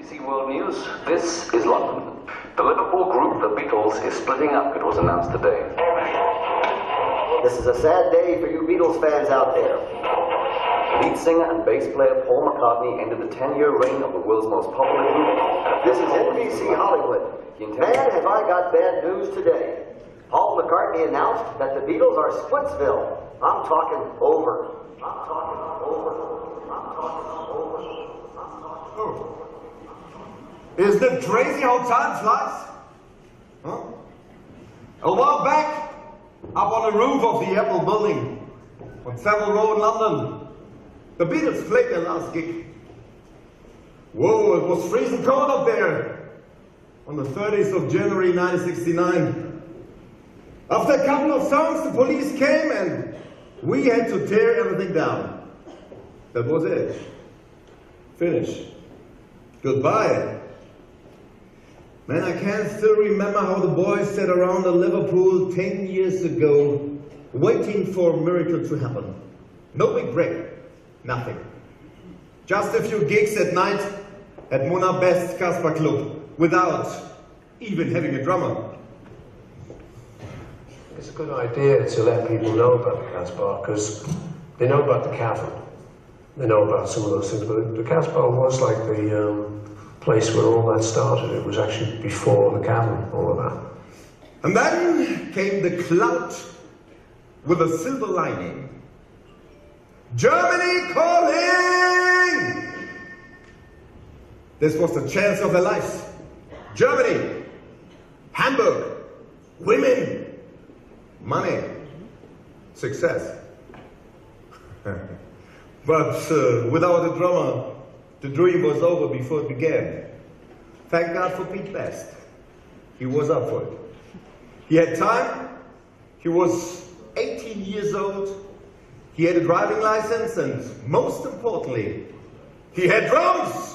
BBC World News, this is London. The Liverpool group, the Beatles, is splitting up, it was announced today. This is a sad day for you Beatles fans out there. Lead singer and bass player Paul McCartney ended the 10-year reign of the world's most popular group. This is NBC Hollywood. Man, have I got bad news today. Paul McCartney announced that the Beatles are Splitsville. I'm talking over. Isn't it crazy how time flies? Huh? A while back, up on the roof of the Apple building on Savile Row in London, the Beatles played their last gig. Whoa, it was freezing cold up there on the 30th of January 1969. After a couple of songs, the police came and we had to tear everything down. That was it. Finish. Goodbye. Man, I can still remember how the boys sat around in Liverpool 10 years ago, waiting for a miracle to happen. No big break. Nothing. Just a few gigs at night at Mona Best's Casper Club, without even having a drummer. It's a good idea to let people know about the Casbah, because they know about the cavern. They know about some of those things, but the Casbah was like the place where all that started. It was actually before the cavern, all of that. And then came the cloud with a silver lining. Germany calling! This was the chance of their lives. Germany, Hamburg, women, money, success. But without a drummer, the dream was over before it began. Thank God for Pete Best. He was up for it. He had time. He was 18 years old. He had a driving license, and most importantly, he had drums!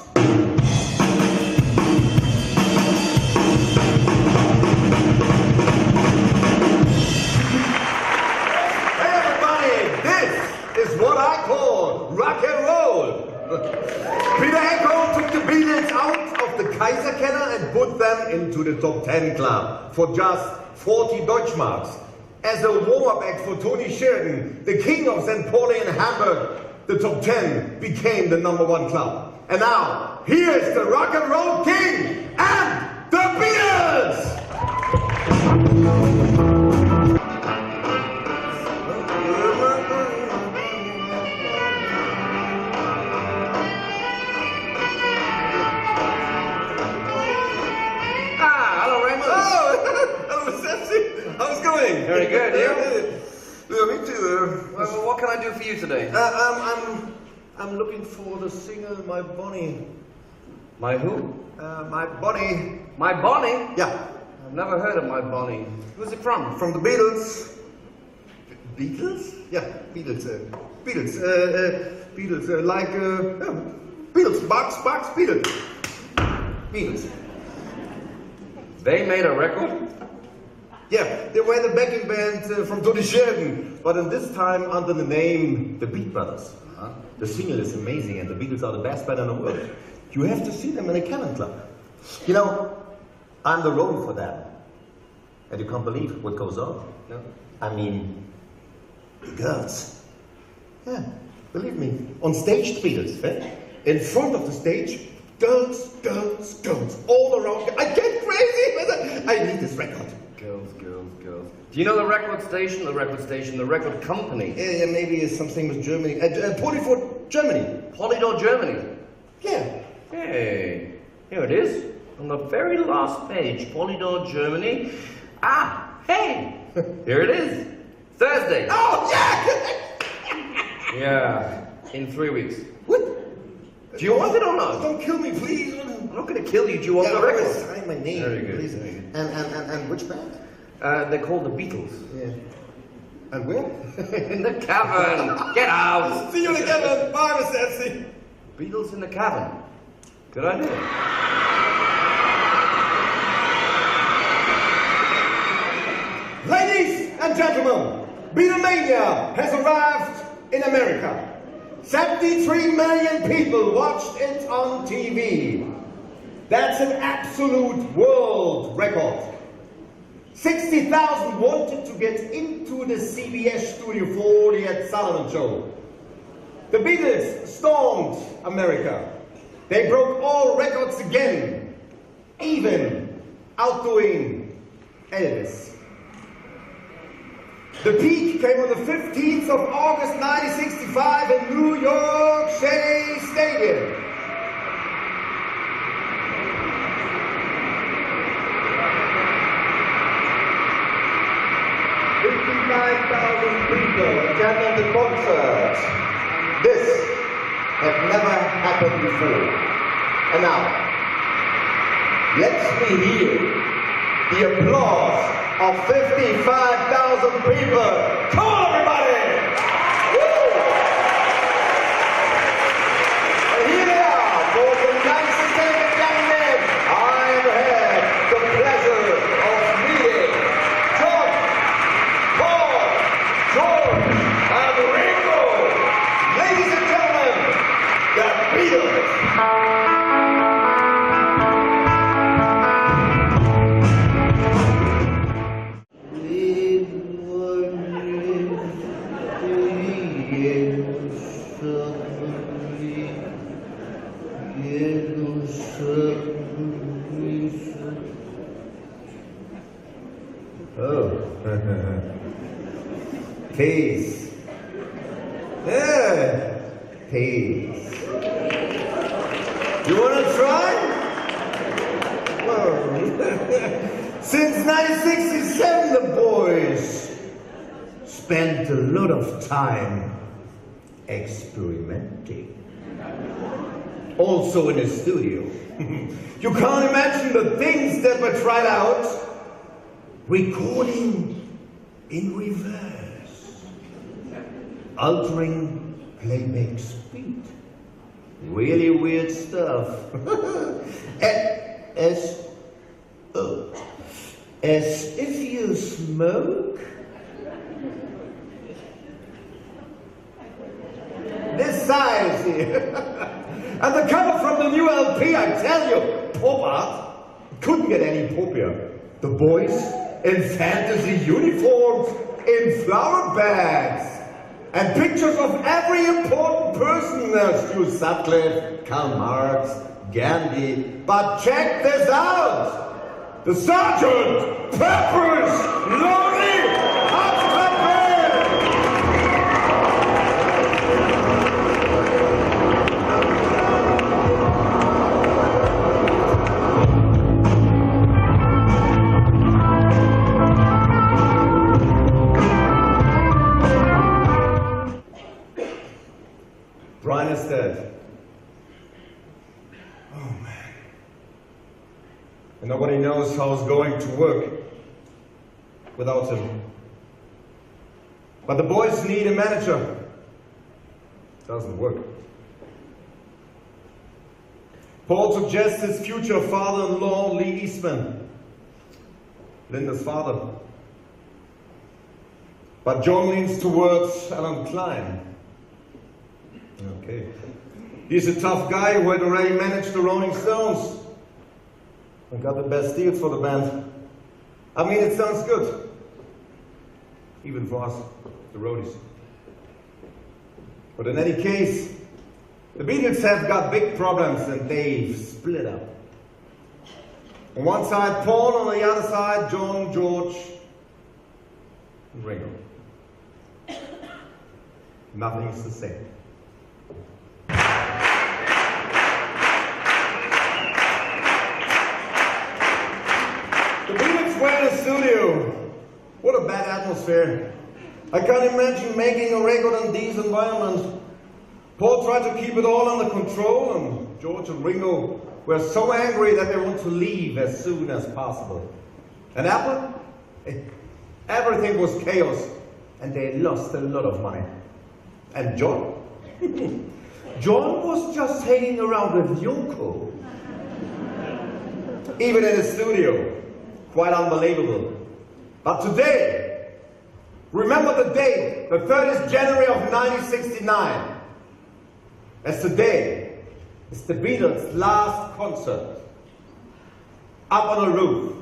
What I call rock and roll. Peter Echo took the Beatles out of the Kaiserkeller and put them into the top 10 club for just 40 Deutschmarks. As a warm-up act for Tony Sheridan, the king of St. Pauli in Hamburg, the top 10 became the #1 club. And now, here's the rock and roll king and the Beatles! How's it going? Very good, you? Yeah, me too. Well, what can I do for you today? I'm looking for the singer, my Bonnie. My who? My Bonnie. My Bonnie? Yeah. I've never heard of my Bonnie. Who's it from? From the Beatles. Beatles? Yeah, Beatles. Beatles. Beatles. Like, Beatles. Box, Beatles. Beatles. They made a record? Yeah, they were the backing band from Tony Sheridan, but in this time under the name The Beat Brothers. The single is amazing, and the Beatles are the best band in the world. You have to see them in a Cavern Club. You know, I'm the roadie for them, and you can't believe what goes on. No. I mean, the girls. Yeah, believe me. On stage, the Beatles, in front of the stage, girls, all around. I get crazy. I need this record. Girls. Do you know the record station, the record company? Yeah, maybe it's something with Germany. Polydor, Germany. Polydor, Germany? Yeah. Hey, here it is. On the very last page, Polydor, Germany. Ah, hey, here it is. Thursday. Oh, yeah! Yeah, in 3 weeks. What? Do you want it or not? Don't kill me, please. I'm not going to kill you. Do you want the record? Sign my name. Very good. Please. Very good. And which band? They're called the Beatles. Yeah. And where? In the cavern. Get out. See you in the cavern. Bye, Mr. Epstein. Beatles in the cavern. Good idea. Ladies and gentlemen, Beatlemania has arrived in America. 73 million people watched it on TV. That's an absolute world record. 60,000 wanted to get into the CBS studio for the Ed Sullivan Show. The Beatles stormed America. They broke all records again, even outdoing Elvis. The peak came on the 15th of August 1965 in New York Shea Stadium. People attended the concert. This had never happened before. And now, let's me hear the applause of 55,000 people. Come on, everybody! Woo! And here they are, for the nicest young men I've had the pleasure of meeting. John, Paul, George, and Ringo. Ladies and gentlemen, the Beatles. Oh, peace. Yeah, peace. You want to try? Well, since 1967, the boys spent a lot of time experimenting. Also in the studio. You can't imagine the things that were tried out. Recording in reverse, altering playback speed, really weird stuff. as if you smoke. This size here, and the cover from the new LP. I tell you, pop art couldn't get any poppier. The boys in fantasy uniforms, in flower bags, and pictures of every important person. Stu Sutcliffe, Karl Marx, Gandhi. But check this out! The Sergeant Pepper's Lonely Hearts Club Band! Brian is dead. Oh man. And nobody knows how it's going to work without him. But the boys need a manager. Doesn't work. Paul suggests his future father-in-law, Lee Eastman, Linda's father. But John leans towards Alan Klein. Okay. He's a tough guy who had already managed the Rolling Stones and got the best deals for the band. I mean, it sounds good. Even for us, the roadies. But in any case, the Beatles have got big problems and they've split up. On one side, Paul, on the other side, John, George, and Ringo. Nothing's the same. The Beatles were in the studio. What a bad atmosphere. I can't imagine making a record in these environments. Paul tried to keep it all under control, and George and Ringo were so angry that they want to leave as soon as possible. And Apple? Everything was chaos, and they lost a lot of money. And John? John was just hanging around with Yoko. Even in the studio. Quite unbelievable. But today, remember the date, the 30th January of 1969. As today is the Beatles' last concert up on a roof.